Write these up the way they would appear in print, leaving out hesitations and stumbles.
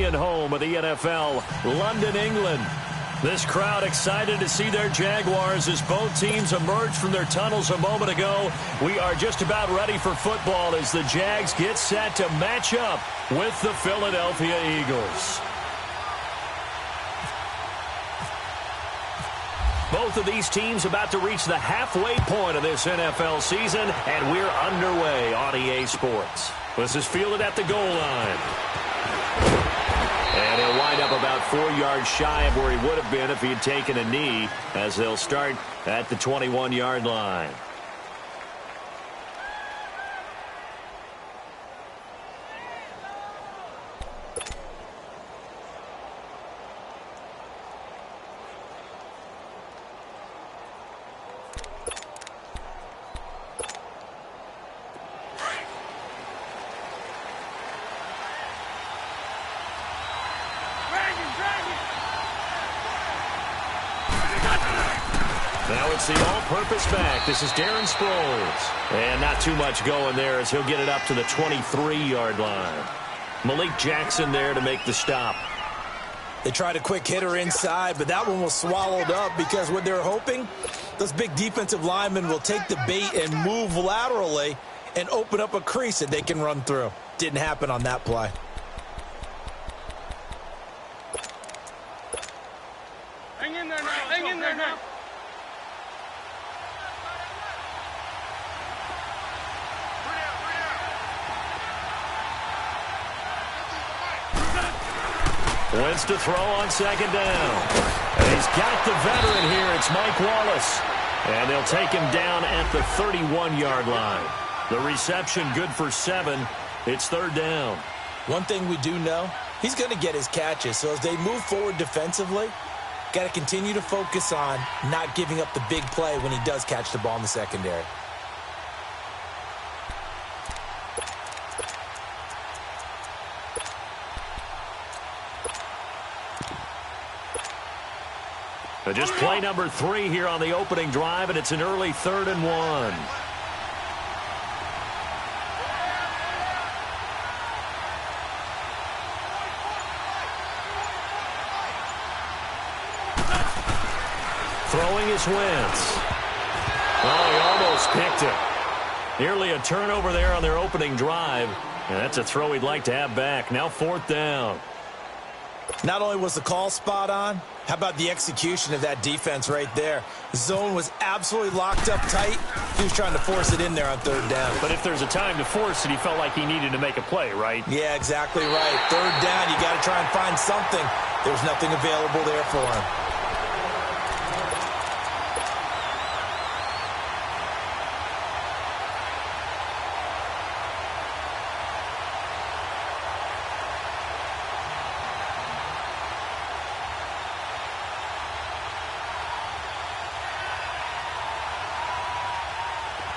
European home of the NFL, London, England. This crowd excited to see their Jaguars as both teams emerge from their tunnels a moment ago. We are just about ready for football as the Jags get set to match up with the Philadelphia Eagles. Both of these teams about to reach the halfway point of this NFL season, and we're underway on EA Sports. This is fielded at the goal line. And he'll wind up about 4 yards shy of where he would have been if he had taken a knee, as they'll start at the 21-yard line. Now it's the all-purpose back. This is Darren Sproles. And not too much going there as he'll get it up to the 23-yard line. Malik Jackson there to make the stop. They tried a quick hitter inside, but that one was swallowed up because what they're hoping, those big defensive linemen will take the bait and move laterally and open up a crease that they can run through. Didn't happen on that play. Hang in there now. Hang in there now. Wins to throw on second down. And he's got the veteran here. It's Mike Wallace. And they'll take him down at the 31-yard line. The reception good for 7. It's third down. One thing we do know, he's going to get his catches. So as they move forward defensively, got to continue to focus on not giving up the big play when he does catch the ball in the secondary. Just play number 3 here on the opening drive, and it's an early 3rd and 1. Throwing is Wentz. Oh, he almost picked it. Nearly a turnover there on their opening drive. And that's a throw he'd like to have back. Now 4th down. Not only was the call spot on, how about the execution of that defense right there? The zone was absolutely locked up tight. He was trying to force it in there on 3rd down. But if there's a time to force it, he felt like he needed to make a play, right? Yeah, exactly right. 3rd down, you got to try and find something. There's nothing available there for him.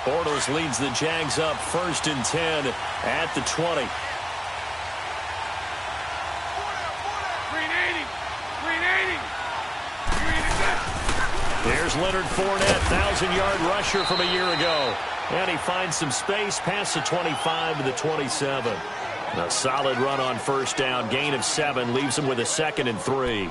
Bortles leads the Jags up 1st and 10 at the 20. 380. Here's Leonard Fournette, 1,000-yard rusher from a year ago. And he finds some space past the 25 to the 27. A solid run on 1st down. Gain of 7 leaves him with a 2nd and 3.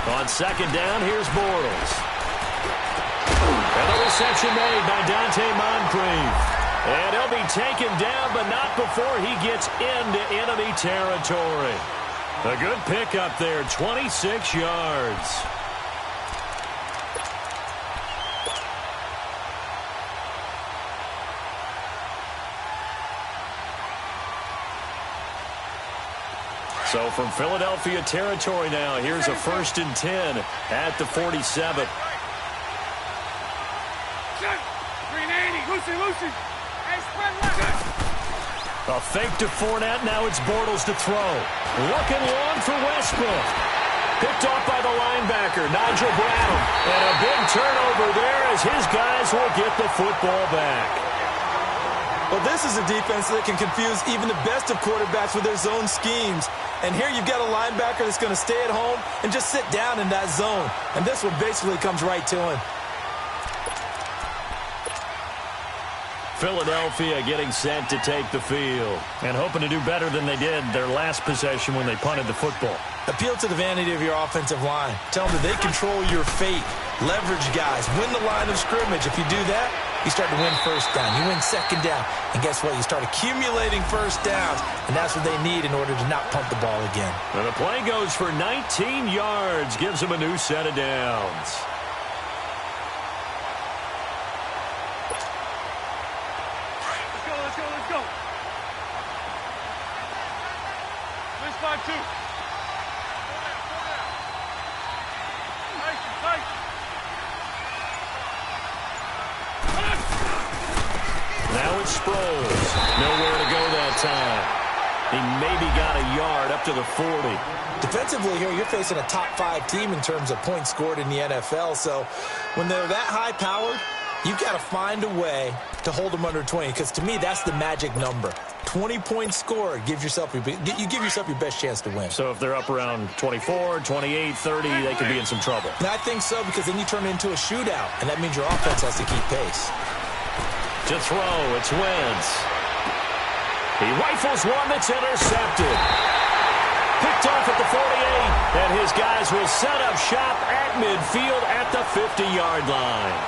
On 2nd down, here's Bortles. And the reception made by Dante Moncrief. And he'll be taken down, but not before he gets into enemy territory. A good pickup there, 26 yards. So from Philadelphia territory now, here's a 1st and 10 at the 47. 380. Lucy. Hey, spread left. A fake to Fournette. Now it's Bortles to throw. Looking long for Westbrook. Picked off by the linebacker, Nigel Bradham. And a big turnover there as his guys will get the football back. Well, this is a defense that can confuse even the best of quarterbacks with their zone schemes. And here you've got a linebacker that's going to stay at home and just sit down in that zone. And this one basically comes right to him. Philadelphia getting set to take the field and hoping to do better than they did their last possession when they punted the football. Appeal to the vanity of your offensive line. Tell them that they control your fate. Leverage guys. Win the line of scrimmage. If you do that, you start to win first down. You win second down. And guess what? You start accumulating first downs. And that's what they need in order to not punt the ball again. And the play goes for 19 yards. Gives them a new set of downs. Let's go. Let's 5-2. Now it's Sproles. Nowhere to go that time. He maybe got a yard up to the 40. Defensively here, you're facing a top-5 team in terms of points scored in the NFL. So when they're that high-powered, you've got to find a way to hold them under 20, because to me, that's the magic number. 20 points scored, you give yourself your best chance to win. So if they're up around 24, 28, 30, they could be in some trouble. And I think so, because then you turn it into a shootout, and that means your offense has to keep pace. To throw, it's Wentz. He rifles one that's intercepted. Picked off at the 48, and his guys will set up shop at midfield at the 50-yard line.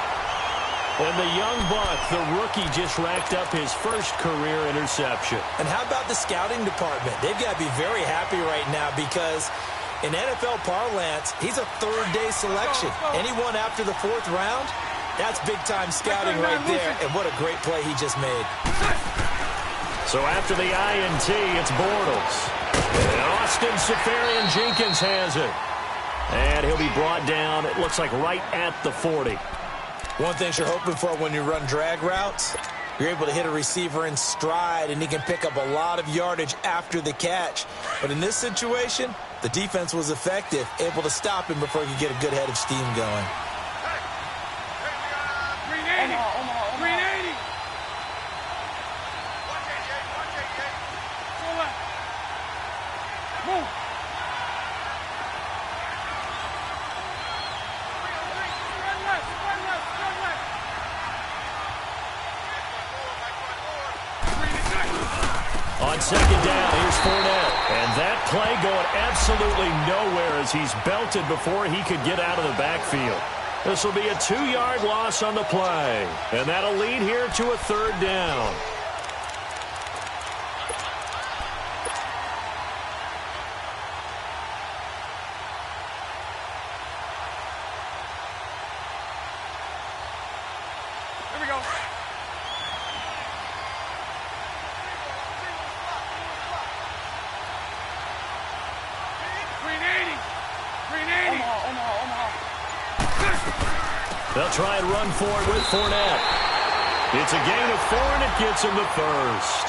And the young buck, the rookie, just racked up his first career interception. And how about the scouting department? They've got to be very happy right now, because in NFL parlance, he's a third-day selection. Anyone after the 4th round, that's big-time scouting right there. And what a great play he just made. So after the INT, it's Bortles. And Austin Seferian-Jenkins has it. And he'll be brought down, it looks like right at the 40. One thing you're hoping for when you run drag routes, you're able to hit a receiver in stride, and he can pick up a lot of yardage after the catch. But in this situation, the defense was effective, able to stop him before he could get a good head of steam going. 380. 380. Move. On second down, here's Fournette. And that play going absolutely nowhere as he's belted before he could get out of the backfield. This will be a 2-yard loss on the play. And that'll lead here to a 3rd down. Here we go. They'll try and run for it with Fournette. It's a gain of 4, and it gets him the first.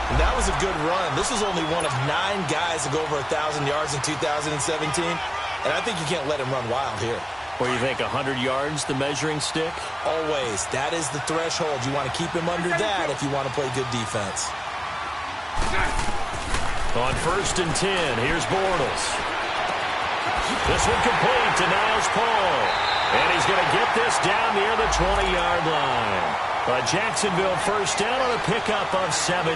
And that was a good run. This was only one of 9 guys to go over 1,000 yards in 2017. And I think you can't let him run wild here. Or you think 100 yards, the measuring stick? Always. That is the threshold. You want to keep him under that if you want to play good defense. On 1st and 10, here's Bortles. This one complete to Niles Paul. And he's going to get this down near the 20-yard line. A Jacksonville first down on a pickup of 17.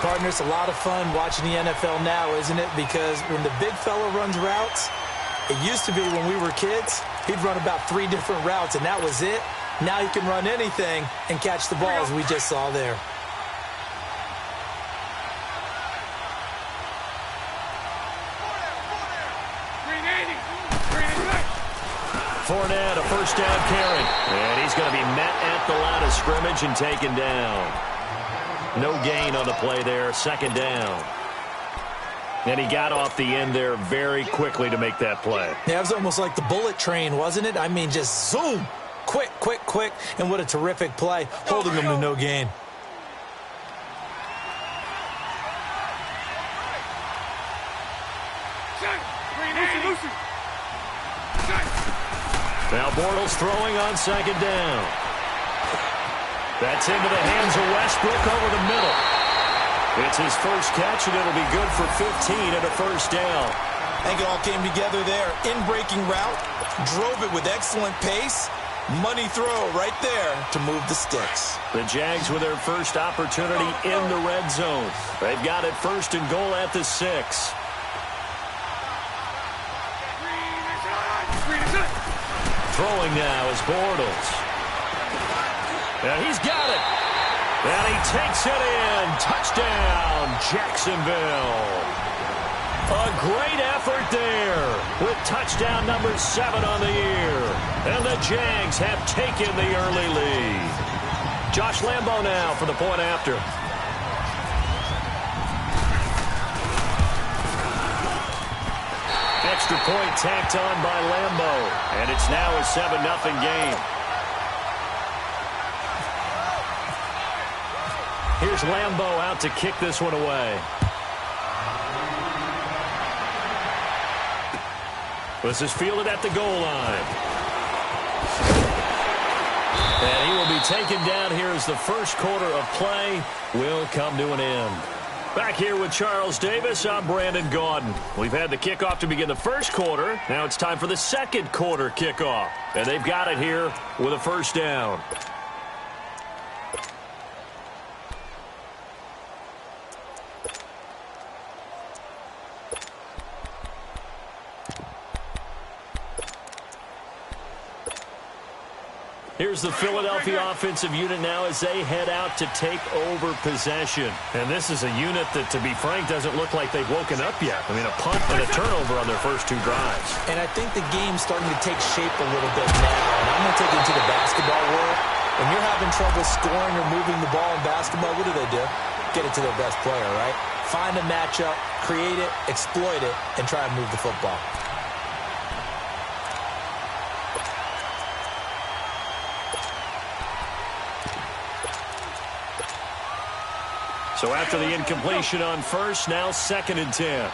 Partner, it's a lot of fun watching the NFL now, isn't it? Because when the big fella runs routes, it used to be when we were kids, he'd run about 3 different routes, and that was it. Now he can run anything and catch the ball, as we just saw there. Fournette, a first down carry. And he's going to be met at the line of scrimmage and taken down. No gain on the play there, 2nd down. And he got off the end there very quickly to make that play. Yeah, it was almost like the bullet train, wasn't it? I mean, just zoom. Quick, quick, quick. And what a terrific play, holding them to no gain. Now Bortles throwing on 2nd down. That's into the hands of Westbrook over the middle. It's his first catch, and it'll be good for 15 and a first down. I think it all came together there. In-breaking route, drove it with excellent pace. Money throw right there to move the sticks. The Jags with their first opportunity in the red zone. They've got it first and goal at the 6. Throwing now is Bortles. And he's got it. And he takes it in. Touchdown, Jacksonville. A great effort there with touchdown number 7 on the year. And the Jags have taken the early lead. Josh Lambo now for the point after. Extra point tacked on by Lambo. And it's now a 7-0 game. Here's Lambo out to kick this one away. This is fielded at the goal line. And he will be taken down here as the first quarter of play will come to an end. Back here with Charles Davis, I'm Brandon Gaudin. We've had the kickoff to begin the first quarter. Now it's time for the second quarter kickoff. And they've got it here with a first down. Here's the Philadelphia offensive unit now as they head out to take over possession. And this is a unit that, to be frank, doesn't look like they've woken up yet. I mean, a punt and a turnover on their first 2 drives. And I think the game's starting to take shape a little bit now. And I'm going to take it to the basketball world. When you're having trouble scoring or moving the ball in basketball, what do? Get it to their best player, right? Find a matchup, create it, exploit it, and try and move the football. So after the incompletion on first, now 2nd and 10.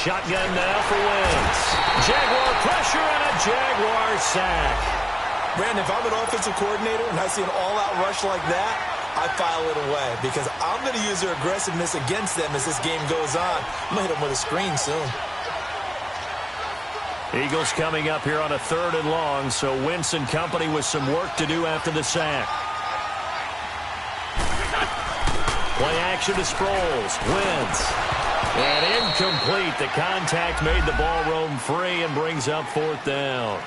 Shotgun now for Wentz. Jaguar pressure and a Jaguar sack. Brandon, if I'm an offensive coordinator and I see an all-out rush like that, I file it away because I'm going to use their aggressiveness against them as this game goes on. I'm going to hit them with a screen soon. Eagles coming up here on a 3rd and long, so Wentz and company with some work to do after the sack. Play action to Sproles. Wentz. And incomplete. The contact made the ball roam free and brings up 4th down.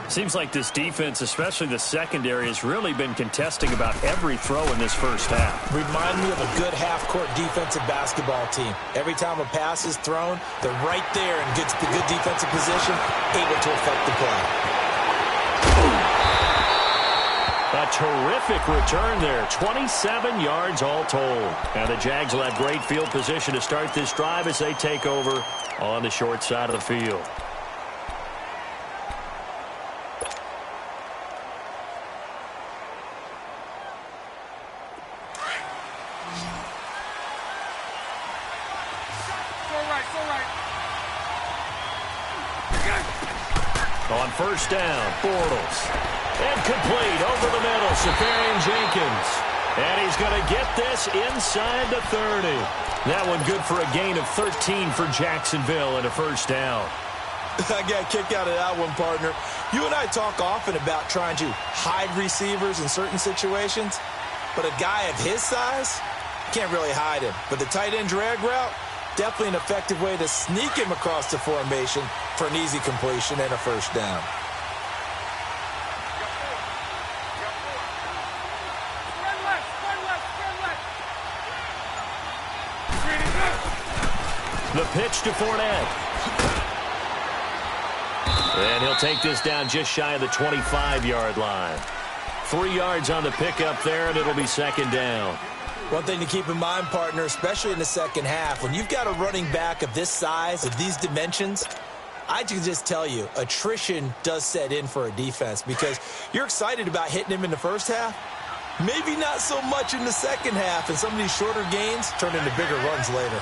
Seems like this defense, especially the secondary, has really been contesting about every throw in this first half. Remind me of a good half-court defensive basketball team. Every time a pass is thrown, they're right there in good defensive position, able to affect the play. A terrific return there. 27 yards all told. Now the Jags will have great field position to start this drive as they take over on the short side of the field. On first down, Bortles. And complete over the middle, Safarian-Jenkins. And he's going to get this inside the 30. That one good for a gain of 13 for Jacksonville and a first down. I got a kick out of that one, partner. You and I talk often about trying to hide receivers in certain situations, but a guy of his size, can't really hide him. But the tight end drag route, definitely an effective way to sneak him across the formation for an easy completion and a first down. The pitch to Fournette. And he'll take this down just shy of the 25-yard line. 3 yards on the pickup there, and it'll be 2nd down. One thing to keep in mind, partner, especially in the second half, when you've got a running back of this size, of these dimensions, I can just tell you, attrition does set in for a defense because you're excited about hitting him in the first half. Maybe not so much in the second half, and some of these shorter gains turn into bigger runs later.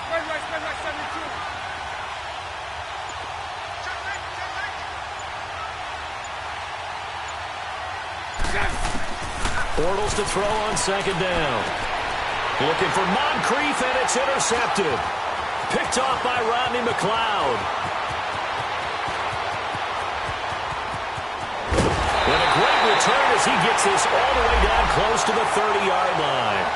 Bortles to throw on second down. Looking for Moncrief, and it's intercepted. Picked off by Rodney McLeod. And a great return as he gets this all the way down close to the 30-yard line.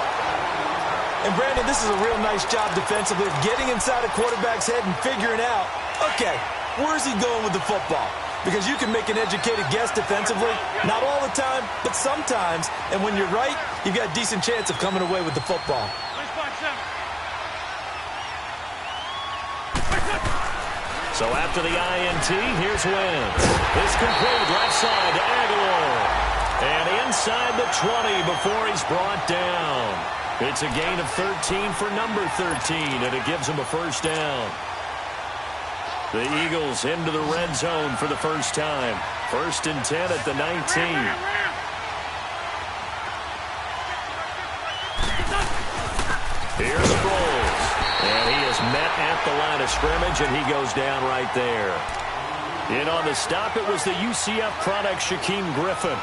And, Brandon, this is a real nice job defensively of getting inside a quarterback's head and figuring out, okay, where's he going with the football? Because you can make an educated guess defensively, not all the time, but sometimes. And when you're right, you've got a decent chance of coming away with the football. So after the INT, here's Wentz. It's complete left side to Aguilar. And inside the 20 before he's brought down. It's a gain of 13 for number 13, and it gives him a first down. The Eagles into the red zone for the first time. 1st and 10 at the 19. Here's Sproles. And he is met at the line of scrimmage, and he goes down right there. In on the stop, it was the UCF product, Shaquem Griffin.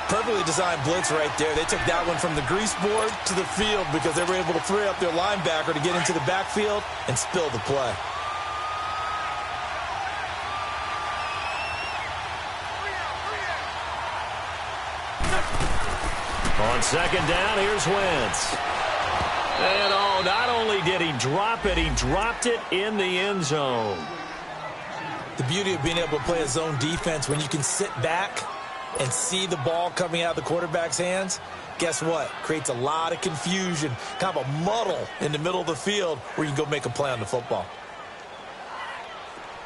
Perfectly designed blitz right there. They took that one from the grease board to the field because they were able to free up their linebacker to get into the backfield and spill the play. On second down, here's Wentz. And not only did he drop it, he dropped it in the end zone. The beauty of being able to play a zone defense when you can sit back and see the ball coming out of the quarterback's hands, guess what? Creates a lot of confusion, kind of a muddle in the middle of the field where you can go make a play on the football.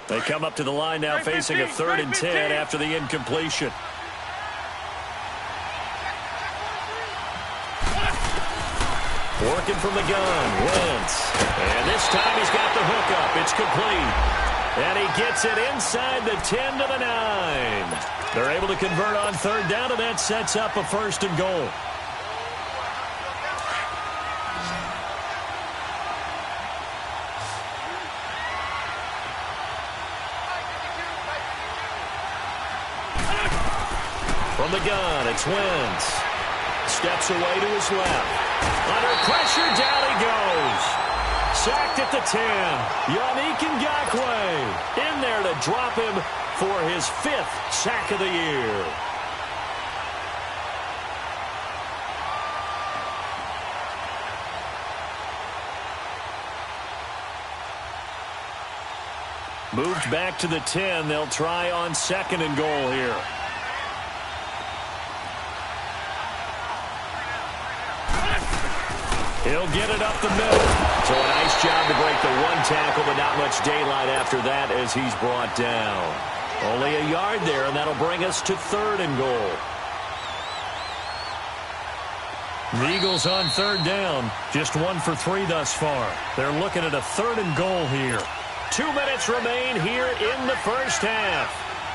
They come up to the line now facing a 3rd and 10 after the incompletion. Working from the gun, Wentz. And this time he's got the hookup. It's complete. And he gets it inside the 10 to the 9. They're able to convert on 3rd down, and that sets up a 1st and goal. From the gun, it's Wentz. Steps away to his left. Under pressure, down he goes. Sacked at the 10. Yannick Ngakoue in there to drop him for his 5th sack of the year. Moved back to the 10. They'll try on 2nd and goal here. He'll get it up the middle. So a nice job to break the one tackle, but not much daylight after that as he's brought down. Only a yard there, and that'll bring us to 3rd and goal. The Eagles on 3rd down, just 1 for 3 thus far. They're looking at a 3rd and goal here. 2 minutes remain here in the first half.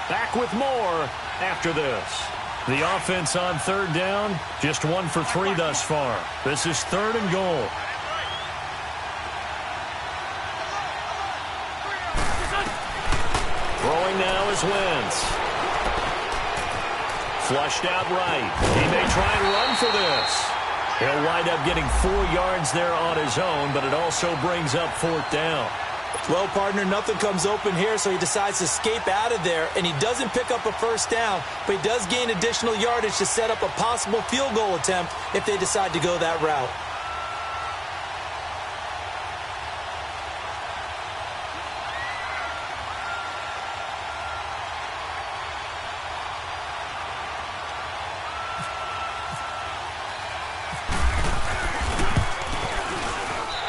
Back with more after this. The offense on 3rd down, just 1 for 3 thus far. This is 3rd and goal. Throwing now is Wentz. Flushed out right. He may try and run for this. He'll wind up getting 4 yards there on his own, but it also brings up 4th down. Well, partner, nothing comes open here, so he decides to escape out of there, and he doesn't pick up a first down, but he does gain additional yardage to set up a possible field goal attempt if they decide to go that route.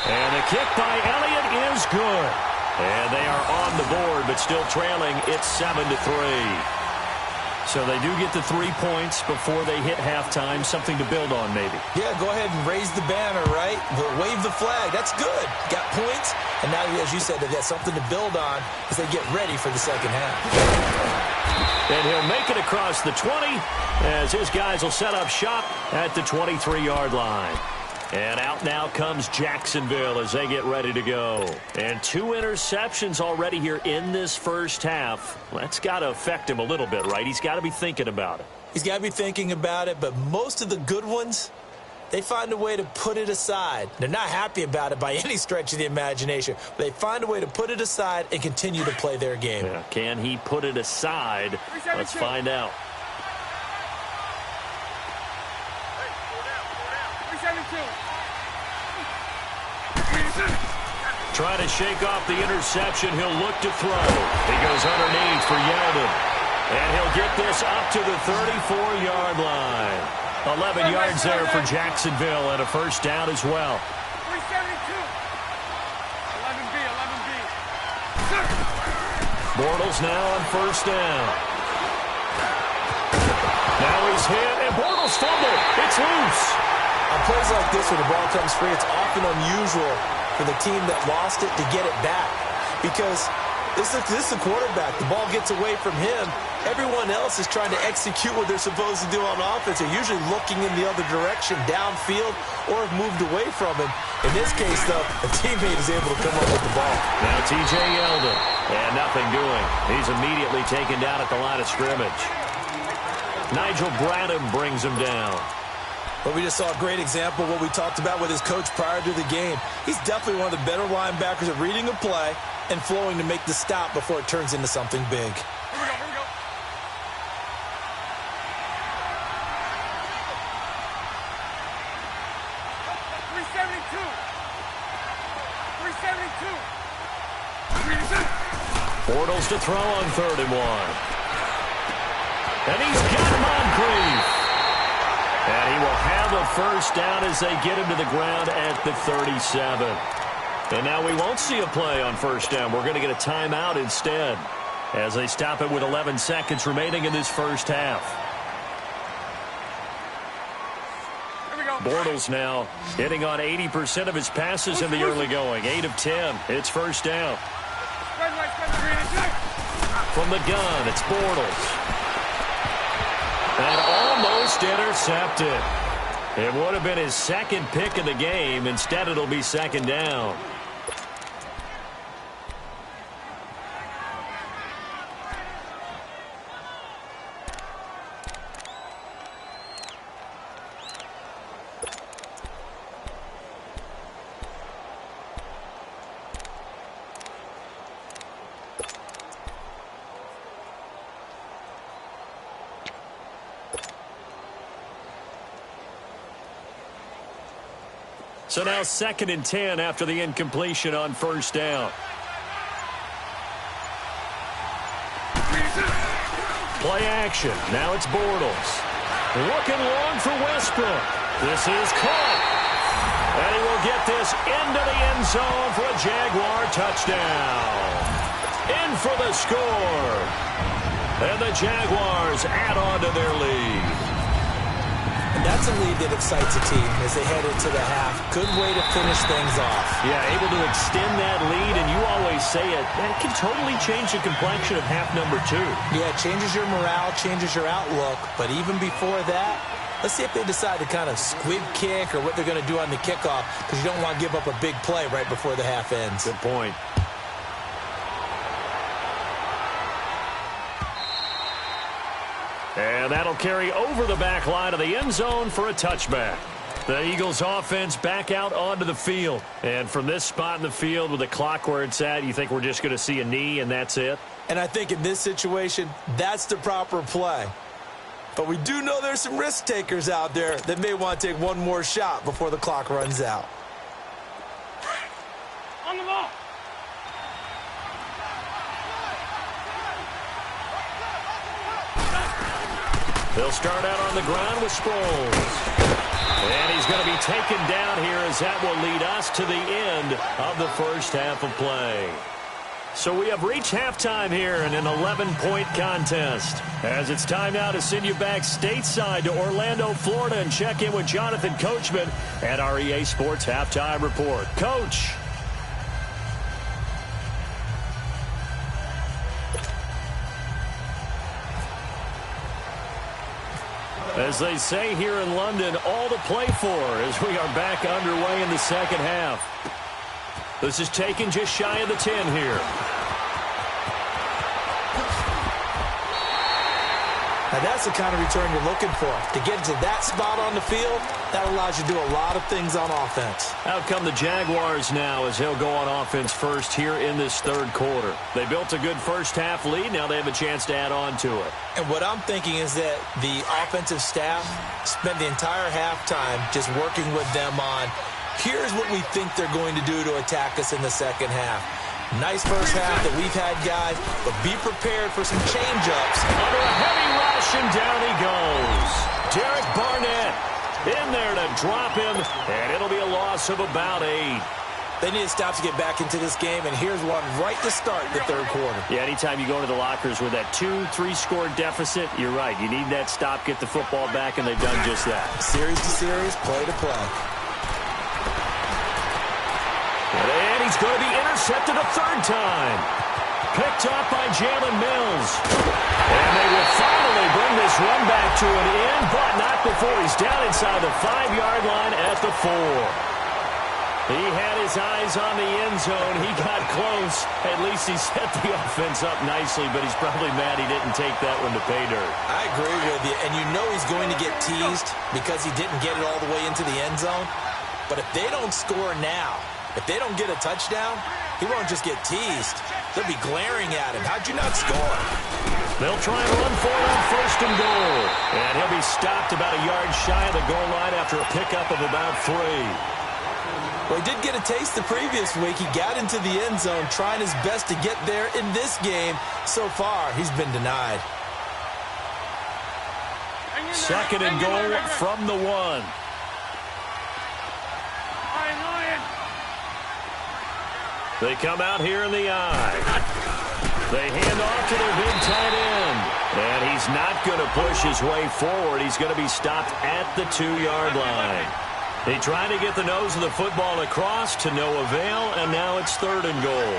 And the kick by Elliott is good. And they are on the board, but still trailing. It's 7-3. So they do get the 3 points before they hit halftime. Something to build on, maybe. Yeah, go ahead and raise the banner, right? Wave the flag. That's good. Got points. And now, as you said, they've got something to build on as they get ready for the second half. And he'll make it across the 20 as his guys will set up shop at the 23-yard line. And out now comes Jacksonville as they get ready to go. And 2 interceptions already here in this first half. That's got to affect him a little bit, right? He's got to be thinking about it. He's got to be thinking about it, but most of the good ones, they find a way to put it aside. They're not happy about it by any stretch of the imagination. But they find a way to put it aside and continue to play their game. Yeah, can he put it aside? Let's find out. Trying to shake off the interception. He'll look to throw. He goes underneath for Yeldon. And he'll get this up to the 34-yard line. 11 yards there for Jacksonville and a first down as well. 372. 11B, 11B. Bortles now on first down. Now he's hit, and Bortles fumbled. It's loose. On plays like this, when the ball comes free, it's often unusual for the team that lost it to get it back. Because this is the quarterback. The ball gets away from him. Everyone else is trying to execute what they're supposed to do on offense. They're usually looking in the other direction, downfield, or have moved away from him. In this case, though, a teammate is able to come up with the ball. Now T.J. Yeldon, and nothing doing. He's immediately taken down at the line of scrimmage. Nigel Bradham brings him down. But we just saw a great example of what we talked about with his coach prior to the game. He's definitely one of the better linebackers at reading a play and flowing to make the stop before it turns into something big. Here we go. 372. Bortles to throw on 3rd and 1. And he's got Moncrief. And he will have a first down as they get him to the ground at the 37. And now we won't see a play on first down. We're going to get a timeout instead as they stop it with 11 seconds remaining in this first half. Here we go. Bortles now hitting on 80% of his passes in the early going. 8 of 10. It's first down. Spread right. From the gun, it's Bortles. And almost intercepted. It would have been his second pick of the game. Instead, it'll be second down. So now 2nd and 10 after the incompletion on first down. Play action. Now it's Bortles. Looking long for Westbrook. This is caught. And he will get this into the end zone for a Jaguar touchdown. In for the score. And the Jaguars add on to their lead. And that's a lead that excites a team as they head into the half. Good way to finish things off. Yeah, able to extend that lead, and you always say it, that can totally change the complexion of half number 2. Yeah, it changes your morale, changes your outlook. But even before that, let's see if they decide to kind of squib kick or what they're going to do on the kickoff, because you don't want to give up a big play right before the half ends. Good point. And that'll carry over the back line of the end zone for a touchback. The Eagles offense back out onto the field. And from this spot in the field with the clock where it's at, you think we're just going to see a knee and that's it? And I think in this situation, that's the proper play. But we do know there's some risk takers out there that may want to take one more shot before the clock runs out. On the ball. They'll start out on the ground with Sproles. And he's going to be taken down here as that will lead us to the end of the first half of play. So we have reached halftime here in an 11-point contest. As it's time now to send you back stateside to Orlando, Florida, and check in with Jonathan Coachman at our EA Sports Halftime Report. Coach. As they say here in London, all to play for as we are back underway in the second half. This is taken just shy of the 10 here. Now that's the kind of return you're looking for. To get to that spot on the field, that allows you to do a lot of things on offense. Out come the Jaguars now as they'll go on offense first here in this third quarter. They built a good first half lead. Now they have a chance to add on to it. And what I'm thinking is that the offensive staff spent the entire halftime just working with them on, here's what we think they're going to do to attack us in the second half. Nice first half that we've had, guys, but be prepared for some change-ups. Under a heavy rush, and down he goes. Derek Barnett in there to drop him, and it'll be a loss of about 8. They need to stop to get back into this game, and here's one right to start the third quarter. Yeah, anytime you go into the lockers with that 2-3 score deficit, you're right. You need that stop, get the football back, and they've done just that. Series to series, play to play. And he's going to be intercepted a third time. Picked up by Jalen Mills. And they will finally bring this run back to an end, but not before he's down inside the 5-yard line at the 4. He had his eyes on the end zone. He got close. At least he set the offense up nicely, but he's probably mad he didn't take that one to pay dirt. I agree with you, and you know he's going to get teased because he didn't get it all the way into the end zone. But if they don't score now, if they don't get a touchdown, he won't just get teased. They'll be glaring at him. How'd you not score? They'll try and run for it on first and goal. And he'll be stopped about a yard shy of the goal line after a pickup of about 3. Well, he did get a taste the previous week. He got into the end zone trying his best to get there in this game. So far, he's been denied. Second and goal from the 1. They come out here in the eye. They hand off to their big tight end. And he's not going to push his way forward. He's going to be stopped at the 2-yard line. He tried to get the nose of the football across to no avail, and now it's third and goal.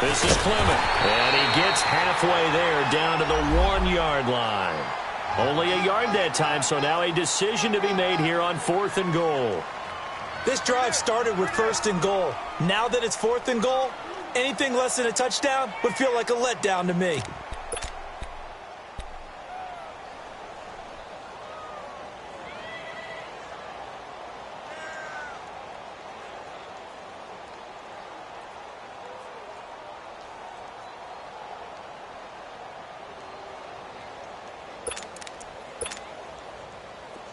This is Clement, and he gets halfway there down to the 1-yard line. Only a yard that time, so now a decision to be made here on fourth and goal. This drive started with first and goal. Now that it's fourth and goal, anything less than a touchdown would feel like a letdown to me.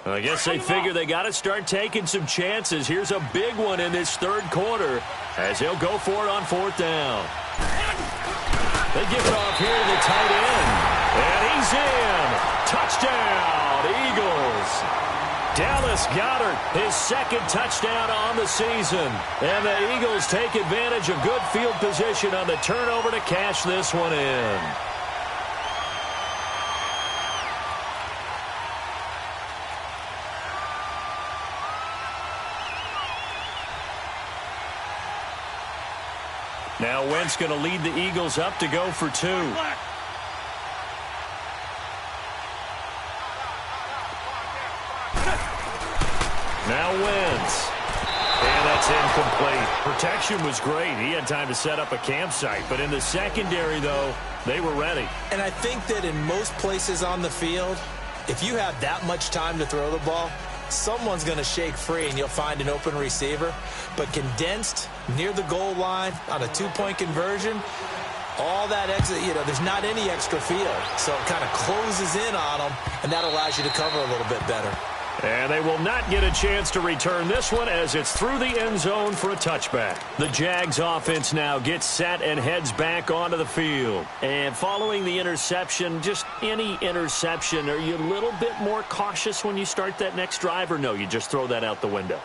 I guess they figure they got to start taking some chances. Here's a big one in this third quarter as they'll go for it on fourth down. They give it off here to the tight end. And he's in. Touchdown, Eagles. Dallas Goedert, his second touchdown on the season. And the Eagles take advantage of good field position on the turnover to cash this one in. Now Wentz going to lead the Eagles up to go for 2. Now Wentz. And that's incomplete. Protection was great. He had time to set up a campsite. But in the secondary, though, they were ready. And I think that in most places on the field, if you have that much time to throw the ball, someone's going to shake free and you'll find an open receiver. But condensed near the goal line on a 2-point conversion, all that extra, there's not any extra field. So it kind of closes in on them, and that allows you to cover a little bit better. And they will not get a chance to return this one as it's through the end zone for a touchback. The Jags offense now gets set and heads back onto the field. And following the interception, just any interception, are you a little bit more cautious when you start that next drive, or no, you just throw that out the window?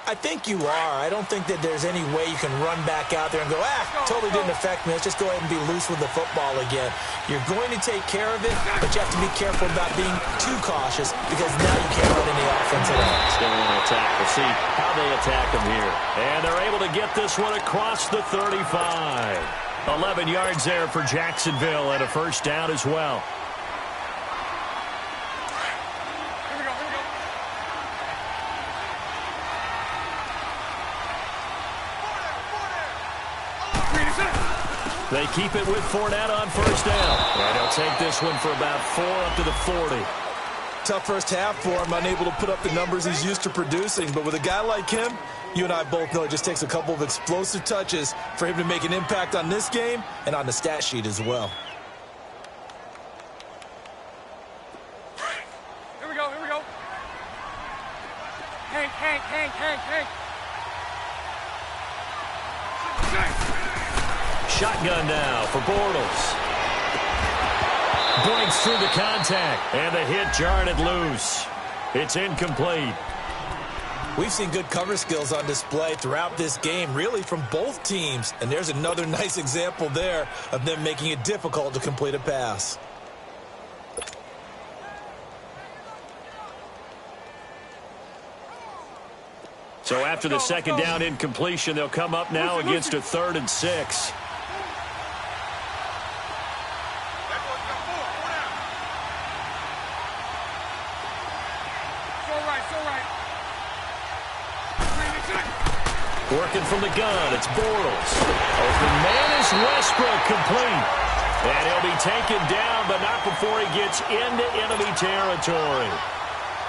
I think you are. I don't think that there's any way you can run back out there and go, totally didn't affect me. Let's just go ahead and be loose with the football again. You're going to take care of it, but you have to be careful about being too cautious because now you can't run any offense at all. Still want to attack. We'll see how they attack them here. And they're able to get this one across the 35. 11 yards there for Jacksonville and a first down as well. They keep it with Fournette on first down. And he'll take this one for about 4 up to the 40. Tough first half for him, unable to put up the numbers he's used to producing. But with a guy like him, you and I both know it just takes a couple of explosive touches for him to make an impact on this game and on the stat sheet as well. Here we go, here we go. Hank. Shotgun now for Bortles. Breaks through the contact, and the hit jarred it loose. It's incomplete. We've seen good cover skills on display throughout this game, really from both teams. And there's another nice example there of them making it difficult to complete a pass. So after the second down incompletion, they'll come up now against a 3rd and 6. Working from the gun, it's Bortles. Open man is Westbrook, complete. And he'll be taken down, but not before he gets into enemy territory.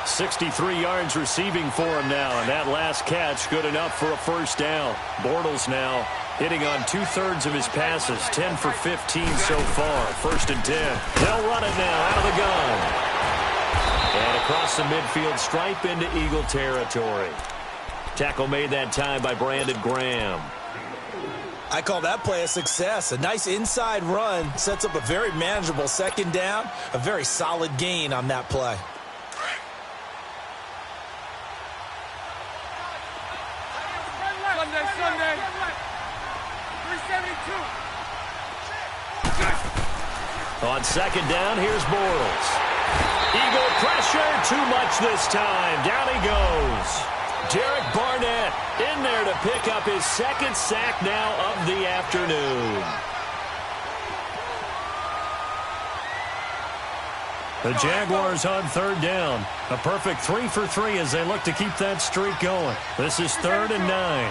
63 yards receiving for him now, and that last catch good enough for a first down. Bortles now hitting on 2/3 of his passes, 10 for 15 so far. 1st and 10. They'll run it now out of the gun. And across the midfield stripe into Eagle territory. Tackle made that time by Brandon Graham. I call that play a success. A nice inside run sets up a very manageable second down. A very solid gain on that play. Sunday. 372. On second down, here's Bortles. Eagle pressure, too much this time. Down he goes. Derek Barnett in there to pick up his 2nd sack now of the afternoon. The Jaguars on 3rd down. A perfect 3 for 3 as they look to keep that streak going. This is 3rd and 9.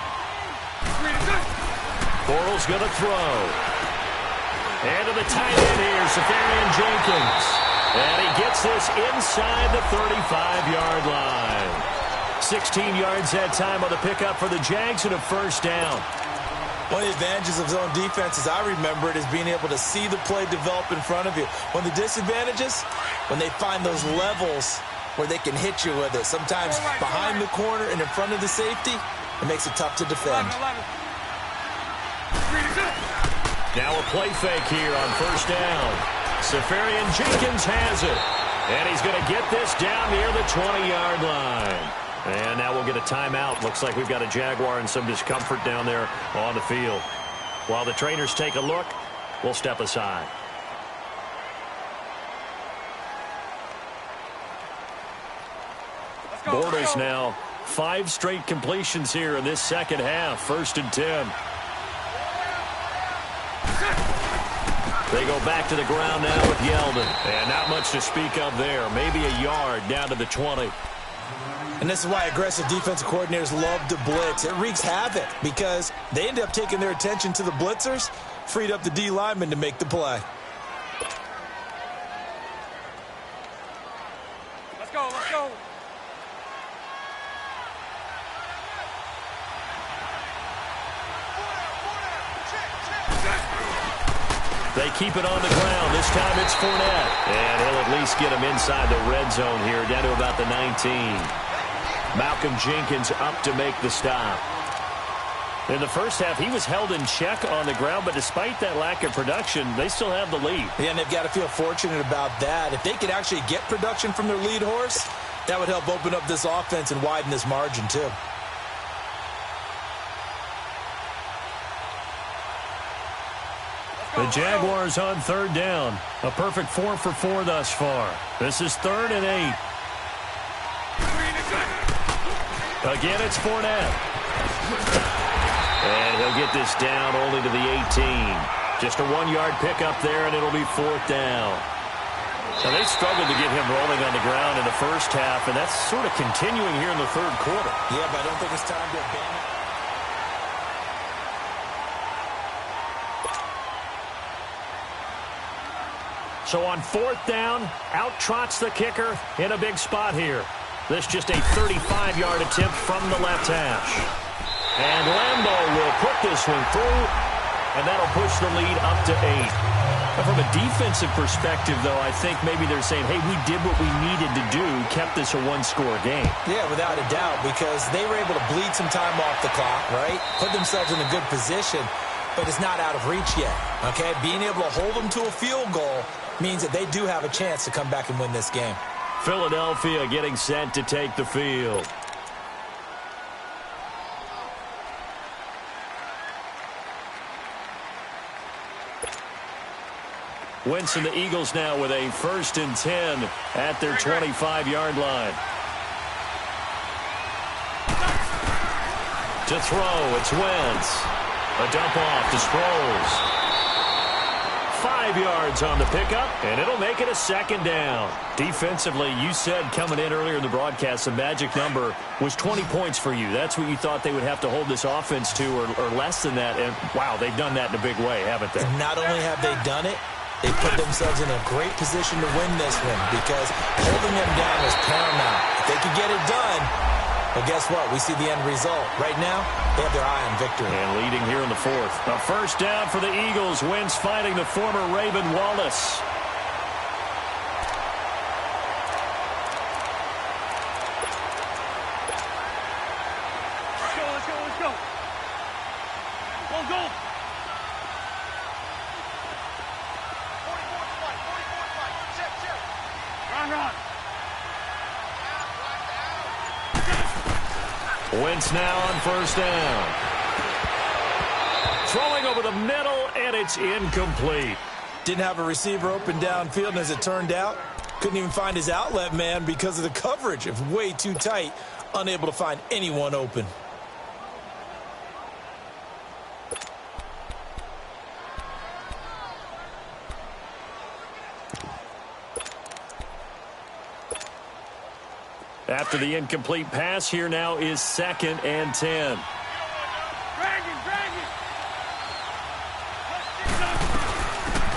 Bortles going to throw. And to the tight end here, Safarian Jenkins. And he gets this inside the 35-yard line. 16 yards that time on the pickup for the Jags and a first down. One of the advantages of zone defense, as I remember it, is being able to see the play develop in front of you. One of the disadvantages, when they find those levels where they can hit you with it. Sometimes behind the corner and in front of the safety, it makes it tough to defend. Now a play fake here on first down. Safarian Jenkins has it. And he's going to get this down near the 20-yard line. And now we'll get a timeout. Looks like we've got a Jaguar and some discomfort down there on the field. While the trainers take a look, we'll step aside. Bortles now 5 straight completions here in this second half. 1st and 10. They go back to the ground now with Yeldon. And not much to speak of there. Maybe a yard down to the 20. And this is why aggressive defensive coordinators love to blitz. It wreaks havoc because they end up taking their attention to the blitzers, freed up the D lineman to make the play. Let's go, let's go. They keep it on the ground. This time it's Fournette. And he'll at least get him inside the red zone here, down to about the 19. Malcolm Jenkins up to make the stop. In the first half, he was held in check on the ground, but despite that lack of production, they still have the lead. Yeah, and they've got to feel fortunate about that. If they could actually get production from their lead horse, that would help open up this offense and widen this margin too. The Jaguars on 3rd down. A perfect 4 for 4 thus far. This is 3rd and 8. Again, it's Fournette. And he'll get this down only to the 18. Just a 1-yard pickup there, and it'll be 4th down. Now, they struggled to get him rolling on the ground in the first half, and that's sort of continuing here in the 3rd quarter. Yeah, but I don't think it's time to abandon. So on 4th down, out trots the kicker in a big spot here. This just a 35-yard attempt from the left hash. And Lambeau will put this one through, and that'll push the lead up to 8. Now from a defensive perspective, though, I think maybe they're saying, hey, we did what we needed to do, kept this a one-score game. Yeah, without a doubt, because they were able to bleed some time off the clock, right? Put themselves in a good position, but it's not out of reach yet, okay? Being able to hold them to a field goal means that they do have a chance to come back and win this game. Philadelphia getting set to take the field. Wentz and the Eagles now with a 1st and 10 at their 25-yard line. To throw, it's Wentz. A dump off to Sproles. 5 yards on the pickup, and it'll make it a 2nd down. Defensively, you said coming in earlier in the broadcast, the magic number was 20 points for you. That's what you thought they would have to hold this offense to, or less than that. And, wow, they've done that in a big way, haven't they? And not only have they done it, they put themselves in a great position to win this one because holding them down was paramount. If they could get it done, well, guess what? We see the end result. Right now, they have their eye on victory. And leading here in the 4th. A 1st down for the Eagles. Wentz fighting the former Raven Wallace. Let's go. Go. 44-20. Run. Wentz now on 1st down. Throwing over the middle, and it's incomplete. Didn't have a receiver open downfield, and as it turned out, couldn't even find his outlet man because of the coverage. It was way too tight, unable to find anyone open. After the incomplete pass, here now is 2nd and 10. Drag it.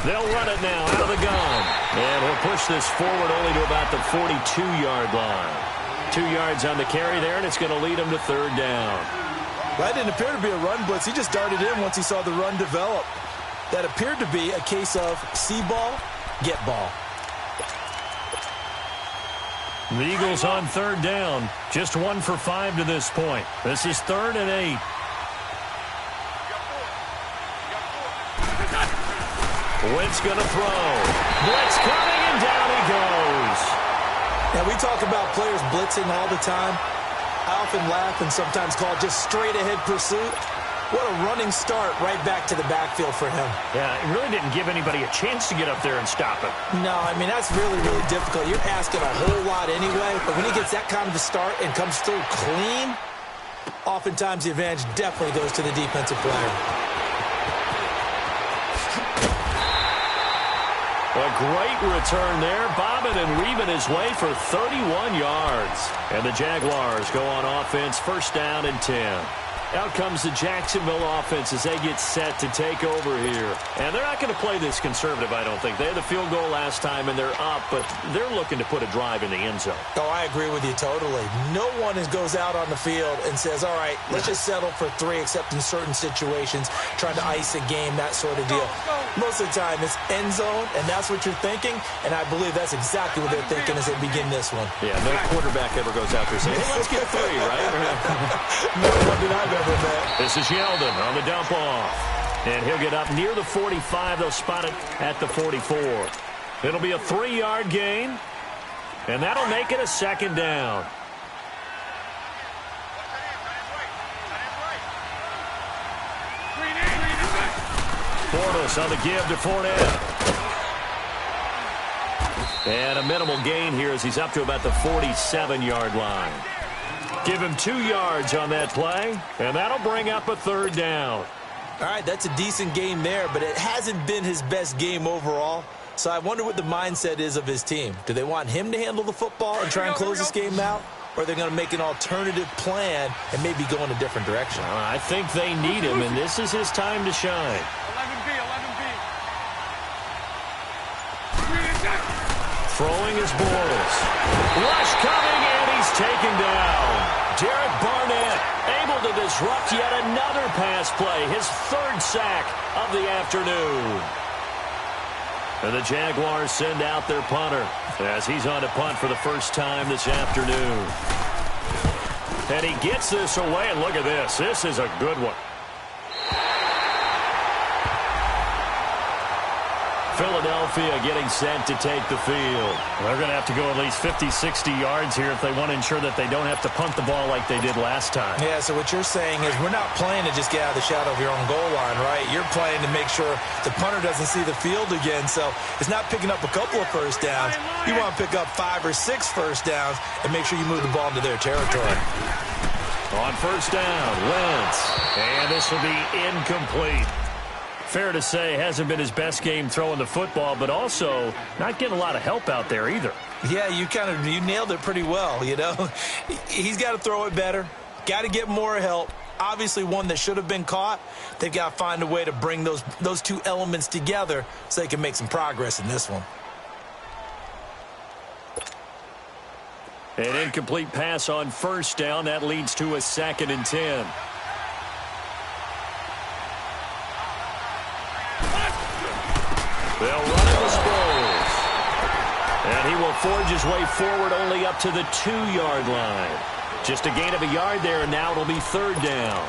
They'll run it now out of the gun. And he'll push this forward only to about the 42-yard line. 2 yards on the carry there, and it's going to lead him to 3rd down. That didn't appear to be a run blitz. He just darted in once he saw the run develop. That appeared to be a case of see ball, get ball. The Eagles on 3rd down. Just 1 for 5 to this point. This is 3rd and 8. Wentz going to throw. Blitz coming, and down he goes. Now, we talk about players blitzing all the time. I often laugh and sometimes call it just straight-ahead pursuit. What a running start right back to the backfield for him. Yeah, it really didn't give anybody a chance to get up there and stop him. No, I mean, that's really, really difficult. You're asking a whole lot anyway, but when he gets that kind of a start and comes through clean, oftentimes the advantage definitely goes to the defensive player. A great return there, bobbing and weaving his way for 31 yards. And the Jaguars go on offense, 1st down and 10. Out comes the Jacksonville offense as they get set to take over here. And they're not going to play this conservative, I don't think. They had the field goal last time, and they're up, but they're looking to put a drive in the end zone. Oh, I agree with you totally. No one goes out on the field and says, all right, let's just settle for 3, except in certain situations, trying to ice a game, that sort of deal. Most of the time, it's end zone, and that's what you're thinking, and I believe that's exactly what they're thinking as they begin this one. Yeah, no quarterback ever goes out there saying, hey, let's get 3, right? No one did I've ever met. This is Yeldon on the dump off. And he'll get up near the 45. They'll spot it at the 44. It'll be a 3-yard gain, and that'll make it a 2nd down. Bortles on the give to Fournette. And a minimal gain here as he's up to about the 47-yard line. Give him 2 yards on that play, and that'll bring up a 3rd down. All right, that's a decent game there, but it hasn't been his best game overall. So I wonder what the mindset is of his team. Do they want him to handle the football and try and close this game out? Or are they going to make an alternative plan and maybe go in a different direction? I think they need him, and this is his time to shine. 11B. Throwing is Bortles. Rush coming, and he's taken down. Derek Barnett able to disrupt yet another pass play, his third sack of the afternoon. And the Jaguars send out their punter as he's on to punt for the first time this afternoon. And he gets this away, and look at this. This is a good one. Philadelphia getting set to take the field. They're going to have to go at least 50, 60 yards here if they want to ensure that they don't have to punt the ball like they did last time. Yeah, so what you're saying is we're not playing to just get out of the shadow of your own goal line, right? You're playing to make sure the punter doesn't see the field again. So it's not picking up a couple of first downs. You want to pick up 5 or 6 first downs and make sure you move the ball into their territory. On first down, Wentz. And this will be incomplete. Fair to say, hasn't been his best game throwing the football, but also not getting a lot of help out there either. Yeah, you nailed it pretty well, you know. He's got to throw it better, got to get more help. Obviously one that should have been caught. They've got to find a way to bring those two elements together so they can make some progress in this one. An incomplete pass on first down. That leads to a 2nd and 10. They'll run it with Sproles. And he will forge his way forward only up to the 2-yard line. Just a gain of a yard there, and now it'll be 3rd down.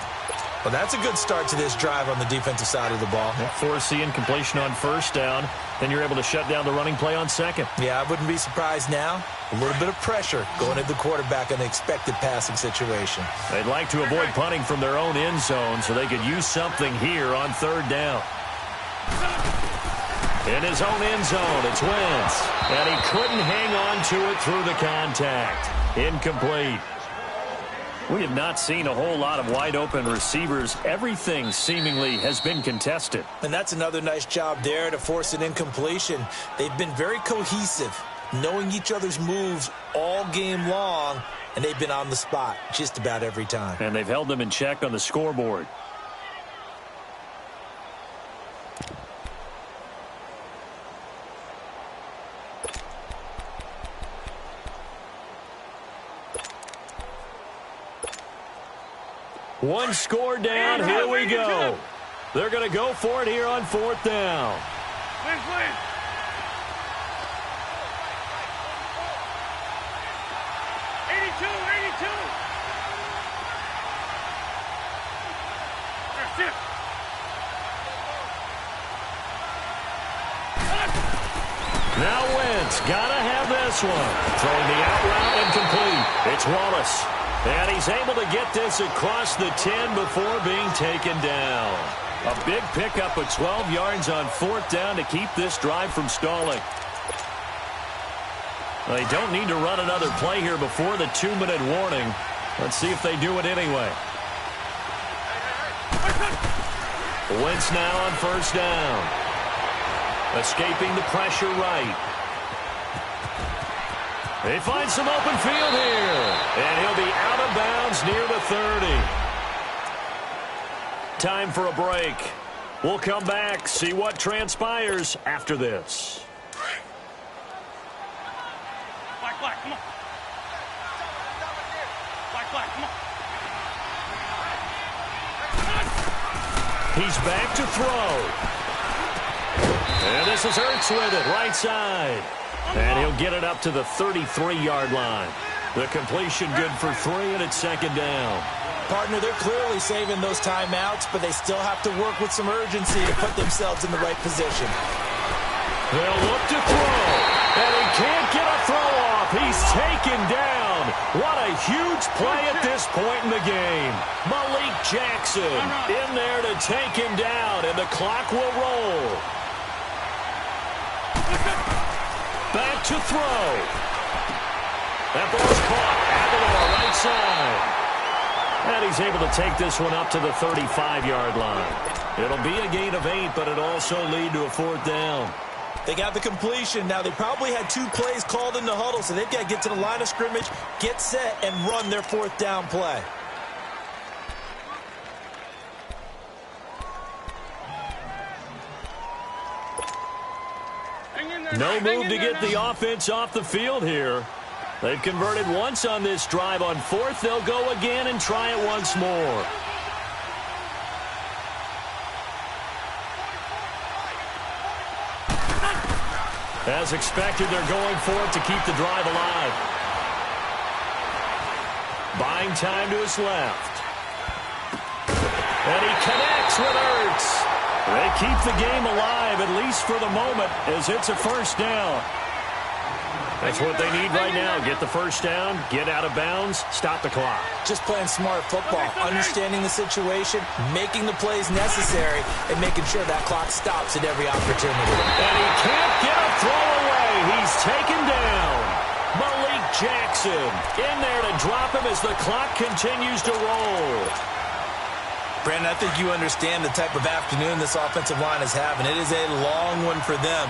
Well, that's a good start to this drive on the defensive side of the ball. Force the incompletion on first down, then you're able to shut down the running play on second. Yeah, I wouldn't be surprised now. A little bit of pressure going at the quarterback in an expected passing situation. They'd like to avoid punting from their own end zone so they could use something here on 3rd down. In his own end zone, it's Wentz. And he couldn't hang on to it through the contact. Incomplete. We have not seen a whole lot of wide-open receivers. Everything seemingly has been contested. And that's another nice job there to force an incompletion. They've been very cohesive, knowing each other's moves all game long, and they've been on the spot just about every time. And they've held them in check on the scoreboard. One score down. Here we go. They're going to go for it here on 4th down. Win. 82. That's it. Now Wentz got to have this one. Throwing the out route incomplete. It's Wallace. And he's able to get this across the 10 before being taken down. A big pickup of 12 yards on 4th down to keep this drive from stalling. They don't need to run another play here before the 2-minute warning. Let's see if they do it anyway. Wentz now on first down. Escaping the pressure right. They find some open field here. And he'll be out of bounds near the 30. Time for a break. We'll come back, see what transpires after this. Black, come on. Black, come on. He's back to throw. And this is Ertz with it, right side. And he'll get it up to the 33-yard line. The completion good for 3, and it's 2nd down. Partner, they're clearly saving those timeouts, but they still have to work with some urgency to put themselves in the right position. They'll look to throw, and he can't get a throw off. He's taken down. What a huge play at this point in the game. Malik Jackson in there to take him down, and the clock will roll. Back to throw. That ball's caught. Aguilar, right side. And he's able to take this one up to the 35-yard line. It'll be a gain of 8, but it'll also lead to a 4th down. They got the completion. Now, they probably had 2 plays called in the huddle, so they've got to get to the line of scrimmage, get set, and run their 4th down play. Hang in there. No move to get the offense off the field here. They've converted once on this drive. On fourth, they'll go again and try it once more. As expected, they're going for it to keep the drive alive. Buying time to his left. And he connects with Ertz. They keep the game alive, at least for the moment, as it's a first down. That's what they need right now. Get the first down, get out of bounds, stop the clock. Just playing smart football, understanding the situation, making the plays necessary, and making sure that clock stops at every opportunity. And he can't get a throw away. He's taken down. Malik Jackson in there to drop him as the clock continues to roll. Brandon, I think you understand the type of afternoon this offensive line is having. It is a long one for them.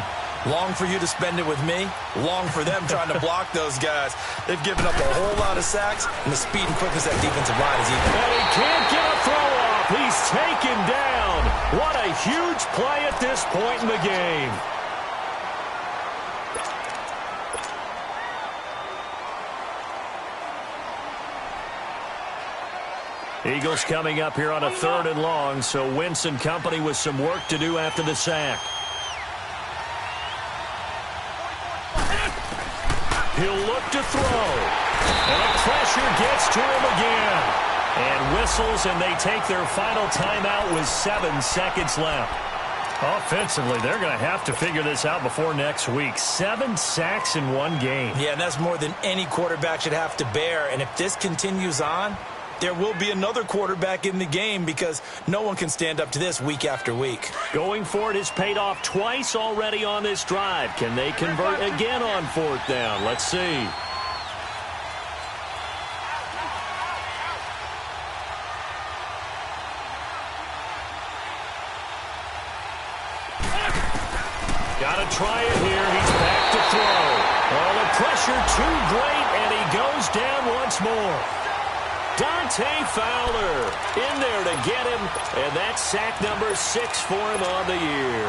Long for you to spend it with me. Long for them trying to block those guys. They've given up a whole lot of sacks, and the speed and quickness of that defensive line is even. And he can't get a throw off. He's taken down. What a huge play at this point in the game. Eagles coming up here on a 3rd and long, so Wentz and company with some work to do after the sack. He'll look to throw. And the pressure gets to him again. And whistles, and they take their final timeout with 7 seconds left. Offensively, they're going to have to figure this out before next week. 7 sacks in one game. Yeah, and that's more than any quarterback should have to bear. And if this continues on, there will be another quarterback in the game because no one can stand up to this week after week. Going for it has paid off twice already on this drive. Can they convert again on 4th down? Let's see. Got to try it here. He's back to throw. Oh, the pressure too great, and he goes down once more. Dante Fowler in there to get him, and that's sack number 6 for him on the year.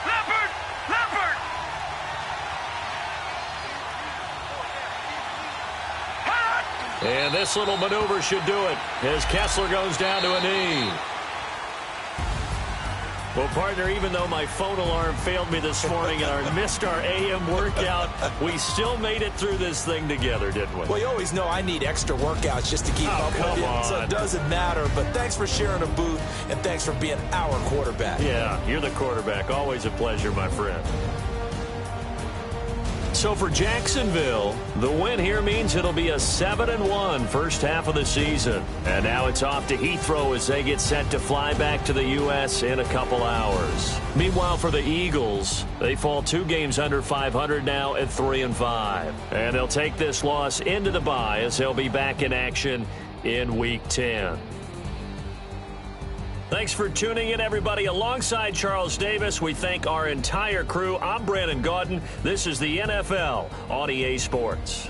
Leopard! And this little maneuver should do it as Kessler goes down to a knee. Well, partner, even though my phone alarm failed me this morning and I missed our AM workout, we still made it through this thing together, didn't we? Well, you always know I need extra workouts just to keep up with you, so it doesn't matter. But thanks for sharing a booth, and thanks for being our quarterback. Yeah, you're the quarterback. Always a pleasure, my friend. So for Jacksonville, the win here means it'll be a 7-1 first half of the season. And now it's off to Heathrow as they get set to fly back to the U.S. in a couple hours. Meanwhile, for the Eagles, they fall 2 games under 500 now at 3-5. And they'll take this loss into the bye as they'll be back in action in Week 10. Thanks for tuning in, everybody. Alongside Charles Davis, we thank our entire crew. I'm Brandon Gaudin. This is the NFL on EA Sports.